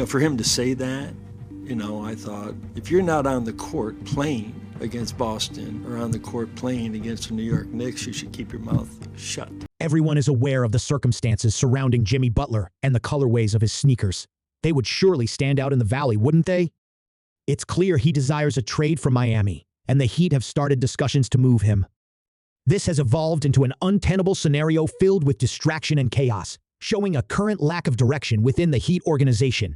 For him to say that, I thought, if you're not on the court playing against Boston or on the court playing against the New York Knicks, you should keep your mouth shut. Everyone is aware of the circumstances surrounding Jimmy Butler and the colorways of his sneakers. They would surely stand out in the Valley, wouldn't they? It's clear he desires a trade from Miami, and the Heat have started discussions to move him. This has evolved into an untenable scenario filled with distraction and chaos, showing a current lack of direction within the Heat organization.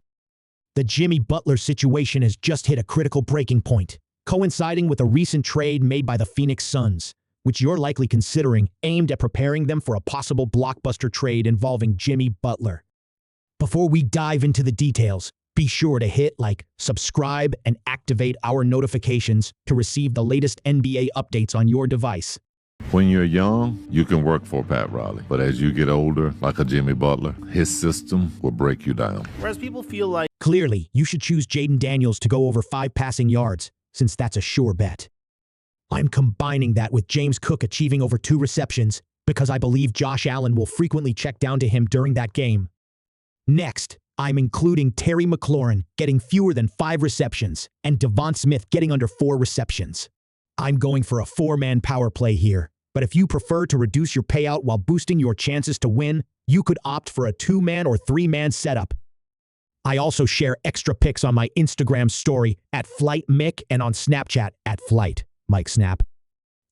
The Jimmy Butler situation has just hit a critical breaking point, coinciding with a recent trade made by the Phoenix Suns, which you're likely considering, aimed at preparing them for a possible blockbuster trade involving Jimmy Butler. Before we dive into the details, be sure to hit like, subscribe, and activate our notifications to receive the latest NBA updates on your device. When you're young, you can work for Pat Riley. But as you get older, like a Jimmy Butler, his system will break you down. Whereas people feel like... Clearly, you should choose Jaden Daniels to go over 5 passing yards, since that's a sure bet. I'm combining that with James Cook achieving over 2 receptions, because I believe Josh Allen will frequently check down to him during that game. Next, I'm including Terry McLaurin getting fewer than 5 receptions, and Devon Smith getting under 4 receptions. I'm going for a 4-man power play here, but if you prefer to reduce your payout while boosting your chances to win, you could opt for a 2-man or 3-man setup. I also share extra pics on my Instagram story at FlightMick and on Snapchat at FlightMikeSnap.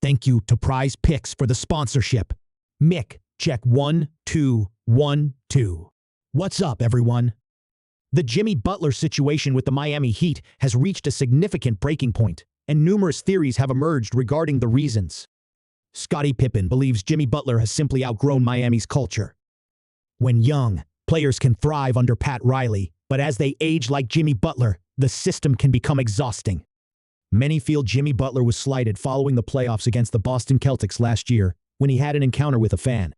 Thank you to Prize Picks for the sponsorship. Mick, check 1, 2, 1, 2. What's up, everyone? The Jimmy Butler situation with the Miami Heat has reached a significant breaking point, and numerous theories have emerged regarding the reasons. Scottie Pippen believes Jimmy Butler has simply outgrown Miami's culture. When young, players can thrive under Pat Riley, but as they age like Jimmy Butler, the system can become exhausting. Many feel Jimmy Butler was slighted following the playoffs against the Boston Celtics last year when he had an encounter with a fan.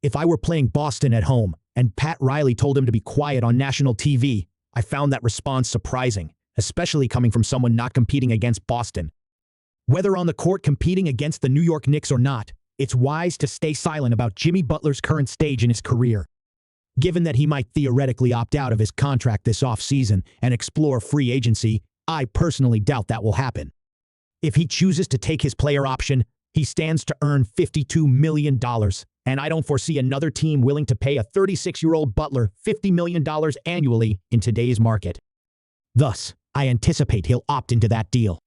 If I were playing Boston at home and Pat Riley told him to be quiet on national TV, I found that response surprising, especially coming from someone not competing against Boston. Whether on the court competing against the New York Knicks or not, it's wise to stay silent about Jimmy Butler's current stage in his career. Given that he might theoretically opt out of his contract this offseason and explore free agency, I personally doubt that will happen. If he chooses to take his player option, he stands to earn $52 million, and I don't foresee another team willing to pay a 36-year-old Butler $50 million annually in today's market. Thus, I anticipate he'll opt into that deal.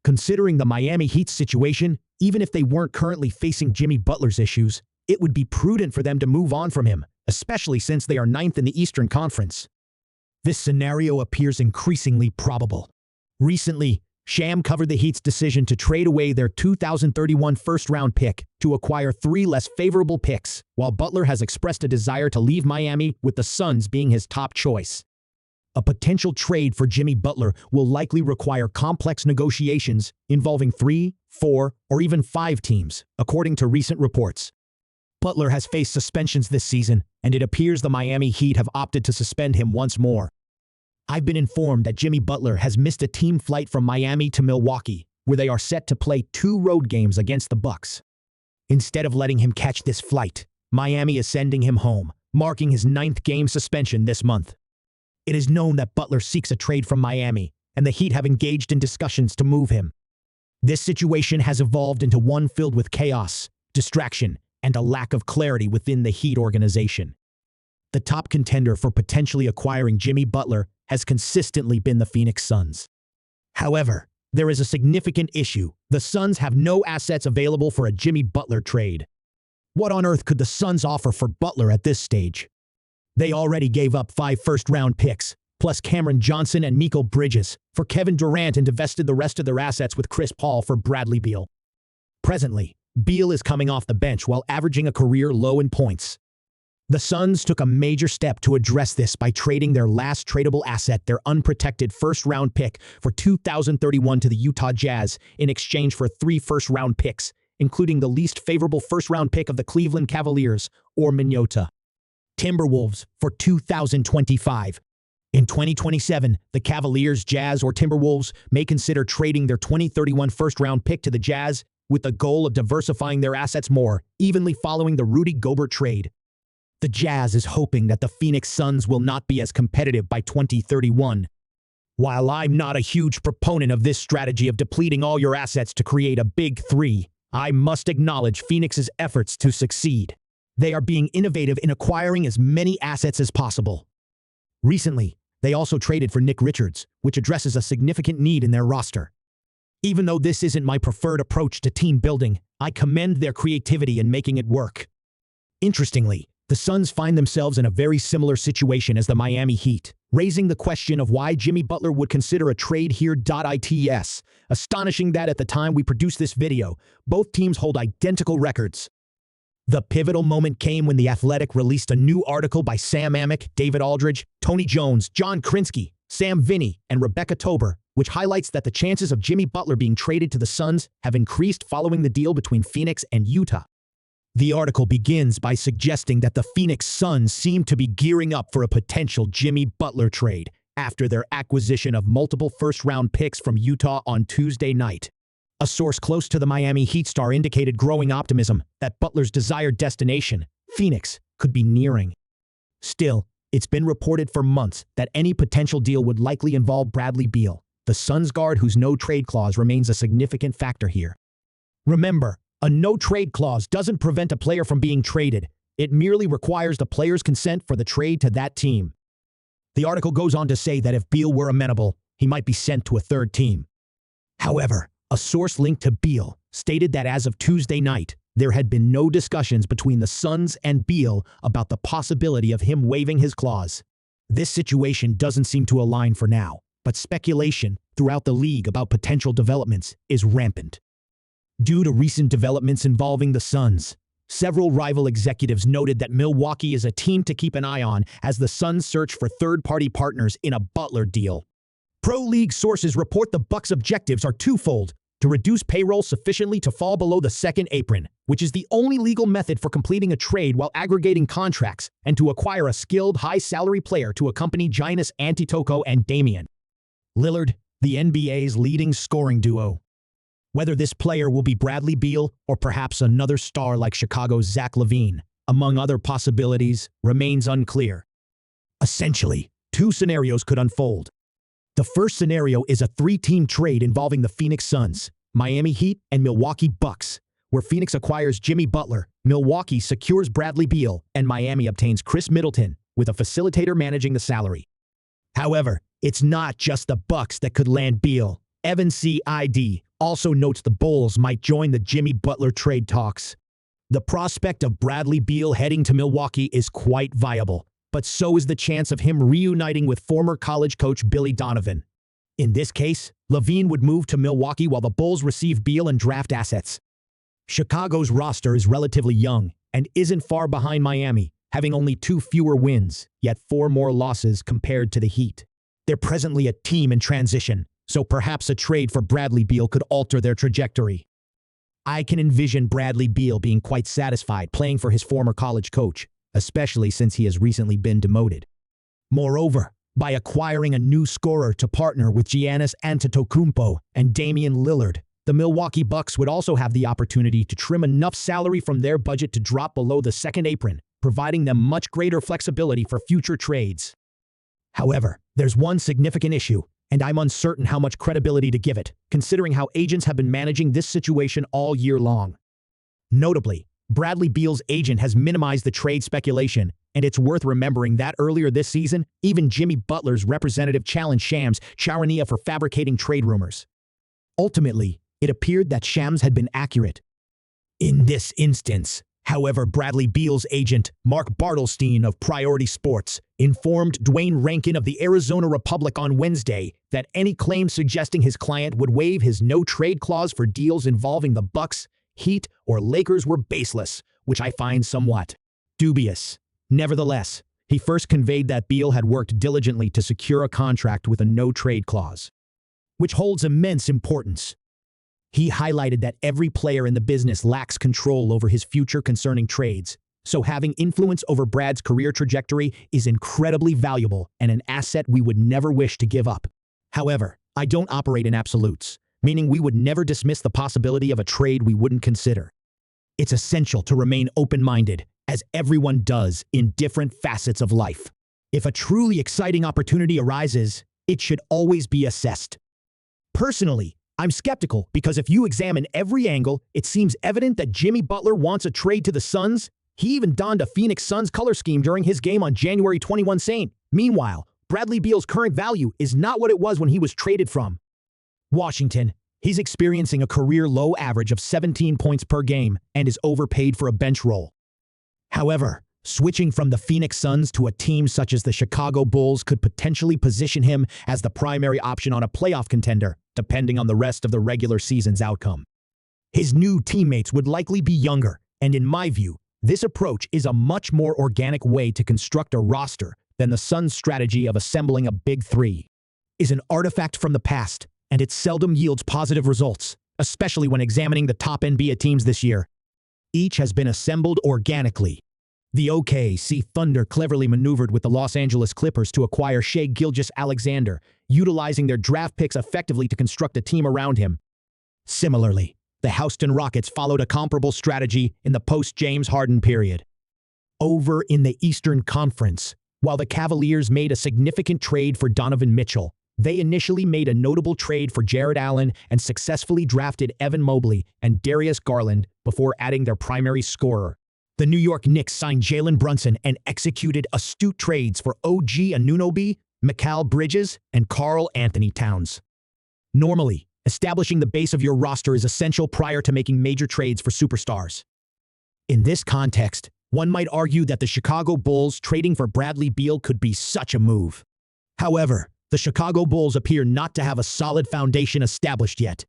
Considering the Miami Heat's situation, even if they weren't currently facing Jimmy Butler's issues, it would be prudent for them to move on from him, especially since they are 9th in the Eastern Conference. This scenario appears increasingly probable. Recently, Sham covered the Heat's decision to trade away their 2031 first-round pick to acquire 3 less favorable picks, while Butler has expressed a desire to leave Miami with the Suns being his top choice. A potential trade for Jimmy Butler will likely require complex negotiations involving 3, 4, or even 5 teams, according to recent reports. Butler has faced suspensions this season, and it appears the Miami Heat have opted to suspend him once more. I've been informed that Jimmy Butler has missed a team flight from Miami to Milwaukee, where they are set to play 2 road games against the Bucks. Instead of letting him catch this flight, Miami is sending him home, marking his 9th game suspension this month. It is known that Butler seeks a trade from Miami, and the Heat have engaged in discussions to move him. This situation has evolved into one filled with chaos, distraction, and a lack of clarity within the Heat organization. The top contender for potentially acquiring Jimmy Butler has consistently been the Phoenix Suns. However, there is a significant issue. The Suns have no assets available for a Jimmy Butler trade. What on earth could the Suns offer for Butler at this stage? They already gave up 5 first-round picks, plus Cameron Johnson and Mikal Bridges, for Kevin Durant and divested the rest of their assets with Chris Paul for Bradley Beal. Presently, Beal is coming off the bench while averaging a career low in points. The Suns took a major step to address this by trading their last tradable asset, their unprotected first-round pick, for 2031 to the Utah Jazz in exchange for 3 first-round picks, including the least favorable first-round pick of the Cleveland Cavaliers, or Minnesota Timberwolves, for 2025. In 2027, the Cavaliers, Jazz, or Timberwolves may consider trading their 2031 first-round pick to the Jazz with the goal of diversifying their assets more evenly following the Rudy Gobert trade. The Jazz is hoping that the Phoenix Suns will not be as competitive by 2031. While I'm not a huge proponent of this strategy of depleting all your assets to create a big three, I must acknowledge Phoenix's efforts to succeed. They are being innovative in acquiring as many assets as possible. Recently, they also traded for Nick Richards, which addresses a significant need in their roster. Even though this isn't my preferred approach to team building, I commend their creativity in making it work. Interestingly, the Suns find themselves in a very similar situation as the Miami Heat, raising the question of why Jimmy Butler would consider a trade here. It's astonishing that at the time we produced this video, both teams hold identical records. The pivotal moment came when The Athletic released a new article by Sam Amick, David Aldridge, Tony Jones, John Krinsky, Sam Vinny, and Rebecca Tober, which highlights that the chances of Jimmy Butler being traded to the Suns have increased following the deal between Phoenix and Utah. The article begins by suggesting that the Phoenix Suns seem to be gearing up for a potential Jimmy Butler trade after their acquisition of multiple first-round picks from Utah on Tuesday night. A source close to the Miami Heat star indicated growing optimism that Butler's desired destination, Phoenix, could be nearing. Still, it's been reported for months that any potential deal would likely involve Bradley Beal, the Suns guard whose no-trade clause remains a significant factor here. Remember, a no-trade clause doesn't prevent a player from being traded. It merely requires the player's consent for the trade to that team. The article goes on to say that if Beal were amenable, he might be sent to a third team. However, a source linked to Beal stated that as of Tuesday night, there had been no discussions between the Suns and Beal about the possibility of him waiving his clause. This situation doesn't seem to align for now, but speculation throughout the league about potential developments is rampant. Due to recent developments involving the Suns, several rival executives noted that Milwaukee is a team to keep an eye on as the Suns search for third-party partners in a Butler deal. Pro League sources report the Bucks' objectives are twofold: to reduce payroll sufficiently to fall below the second apron, which is the only legal method for completing a trade while aggregating contracts, and to acquire a skilled, high-salary player to accompany Giannis Antetokounmpo and Damian Lillard, the NBA's leading scoring duo. Whether this player will be Bradley Beal or perhaps another star like Chicago's Zach LaVine, among other possibilities, remains unclear. Essentially, two scenarios could unfold. The first scenario is a three-team trade involving the Phoenix Suns, Miami Heat, and Milwaukee Bucks, where Phoenix acquires Jimmy Butler, Milwaukee secures Bradley Beal, and Miami obtains Chris Middleton, with a facilitator managing the salary. However, it's not just the Bucks that could land Beal. Evan C.I.D. also notes the Bulls might join the Jimmy Butler trade talks. The prospect of Bradley Beal heading to Milwaukee is quite viable, but so is the chance of him reuniting with former college coach Billy Donovan. In this case, LaVine would move to Milwaukee while the Bulls receive Beal and draft assets. Chicago's roster is relatively young and isn't far behind Miami, having only 2 fewer wins, yet 4 more losses compared to the Heat. They're presently a team in transition, so perhaps a trade for Bradley Beal could alter their trajectory. I can envision Bradley Beal being quite satisfied playing for his former college coach, especially since he has recently been demoted. Moreover, by acquiring a new scorer to partner with Giannis Antetokounmpo and Damian Lillard, the Milwaukee Bucks would also have the opportunity to trim enough salary from their budget to drop below the second apron, providing them much greater flexibility for future trades. However, there's one significant issue, and I'm uncertain how much credibility to give it, considering how agents have been managing this situation all year long. Notably, Bradley Beal's agent has minimized the trade speculation, and it's worth remembering that earlier this season, even Jimmy Butler's representative challenged Shams Charania for fabricating trade rumors. Ultimately, it appeared that Shams had been accurate. In this instance, however, Bradley Beal's agent, Mark Bartelstein of Priority Sports, informed Dwayne Rankin of the Arizona Republic on Wednesday that any claims suggesting his client would waive his no-trade clause for deals involving the Bucks, Heat, or Lakers were baseless, which I find somewhat dubious. Nevertheless, he first conveyed that Beal had worked diligently to secure a contract with a no-trade clause, which holds immense importance. He highlighted that every player in the business lacks control over his future concerning trades, so having influence over Brad's career trajectory is incredibly valuable and an asset we would never wish to give up. However, I don't operate in absolutes, meaning we would never dismiss the possibility of a trade we wouldn't consider. It's essential to remain open-minded, as everyone does in different facets of life. If a truly exciting opportunity arises, it should always be assessed. Personally, I'm skeptical because if you examine every angle, it seems evident that Jimmy Butler wants a trade to the Suns. He even donned a Phoenix Suns color scheme during his game on January 21, saying, meanwhile, Bradley Beal's current value is not what it was when he was traded from Washington. He's experiencing a career low average of 17 points per game and is overpaid for a bench role. However, switching from the Phoenix Suns to a team such as the Chicago Bulls could potentially position him as the primary option on a playoff contender, depending on the rest of the regular season's outcome. His new teammates would likely be younger, and in my view, this approach is a much more organic way to construct a roster than the Suns' strategy of assembling a big three. Is an artifact from the past, and it seldom yields positive results, especially when examining the top NBA teams this year. Each has been assembled organically. The OKC Thunder cleverly maneuvered with the Los Angeles Clippers to acquire Shai Gilgeous-Alexander, utilizing their draft picks effectively to construct a team around him. Similarly, the Houston Rockets followed a comparable strategy in the post-James Harden period. Over in the Eastern Conference, while the Cavaliers made a significant trade for Donovan Mitchell, they initially made a notable trade for Jared Allen and successfully drafted Evan Mobley and Darius Garland before adding their primary scorer. The New York Knicks signed Jalen Brunson and executed astute trades for OG Anunoby, Mikal Bridges, and Karl Anthony Towns. Normally, establishing the base of your roster is essential prior to making major trades for superstars. In this context, one might argue that the Chicago Bulls trading for Bradley Beal could be such a move. However, the Chicago Bulls appear not to have a solid foundation established yet.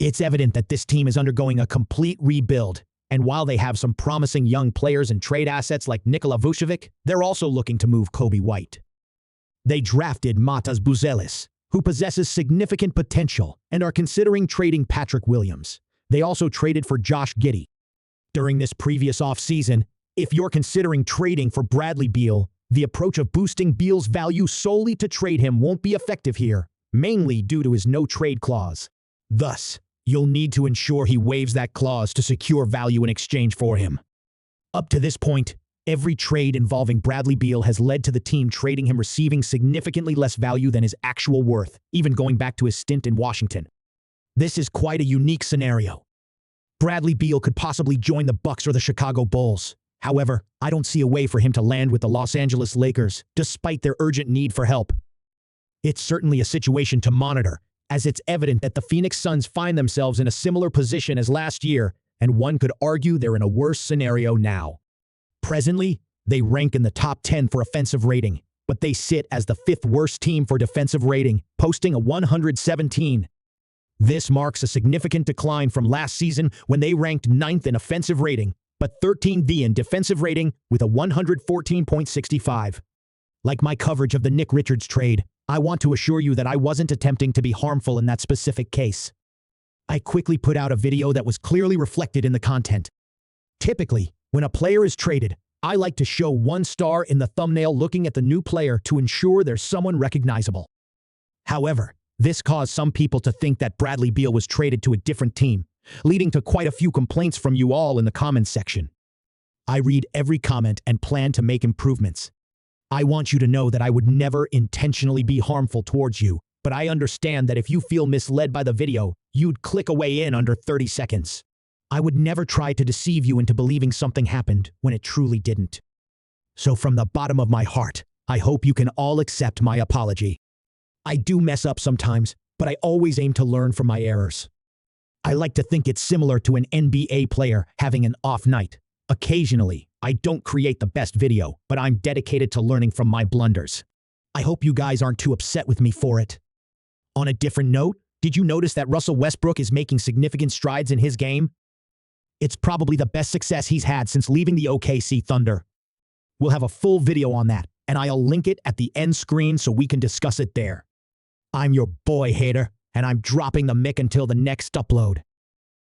It's evident that this team is undergoing a complete rebuild, and while they have some promising young players and trade assets like Nikola Vucevic, they're also looking to move Kobe White. They drafted Matas Buzelis, who possesses significant potential, and are considering trading Patrick Williams. They also traded for Josh Giddey. During this previous offseason, if you're considering trading for Bradley Beal, the approach of boosting Beal's value solely to trade him won't be effective here, mainly due to his no-trade clause. Thus, you'll need to ensure he waives that clause to secure value in exchange for him. Up to this point, every trade involving Bradley Beal has led to the team trading him receiving significantly less value than his actual worth, even going back to his stint in Washington. This is quite a unique scenario. Bradley Beal could possibly join the Bucks or the Chicago Bulls. However, I don't see a way for him to land with the Los Angeles Lakers, despite their urgent need for help. It's certainly a situation to monitor, as it's evident that the Phoenix Suns find themselves in a similar position as last year, and one could argue they're in a worse scenario now. Presently, they rank in the top 10 for offensive rating, but they sit as the 5th worst team for defensive rating, posting a 117. This marks a significant decline from last season when they ranked 9th in offensive rating, but 13th in defensive rating with a 114.65. Like my coverage of the Nick Richards trade, I want to assure you that I wasn't attempting to be harmful in that specific case. I quickly put out a video that was clearly reflected in the content. Typically, when a player is traded, I like to show one star in the thumbnail looking at the new player to ensure there's someone recognizable. However, this caused some people to think that Bradley Beal was traded to a different team, leading to quite a few complaints from you all in the comments section. I read every comment and plan to make improvements. I want you to know that I would never intentionally be harmful towards you, but I understand that if you feel misled by the video, you'd click away in under 30 seconds. I would never try to deceive you into believing something happened when it truly didn't. So from the bottom of my heart, I hope you can all accept my apology. I do mess up sometimes, but I always aim to learn from my errors. I like to think it's similar to an NBA player having an off night. Occasionally, I don't create the best video, but I'm dedicated to learning from my blunders. I hope you guys aren't too upset with me for it. On a different note, did you notice that Russell Westbrook is making significant strides in his game? It's probably the best success he's had since leaving the OKC Thunder. We'll have a full video on that, and I'll link it at the end screen so we can discuss it there. I'm your boy Hater, and I'm dropping the mic until the next upload.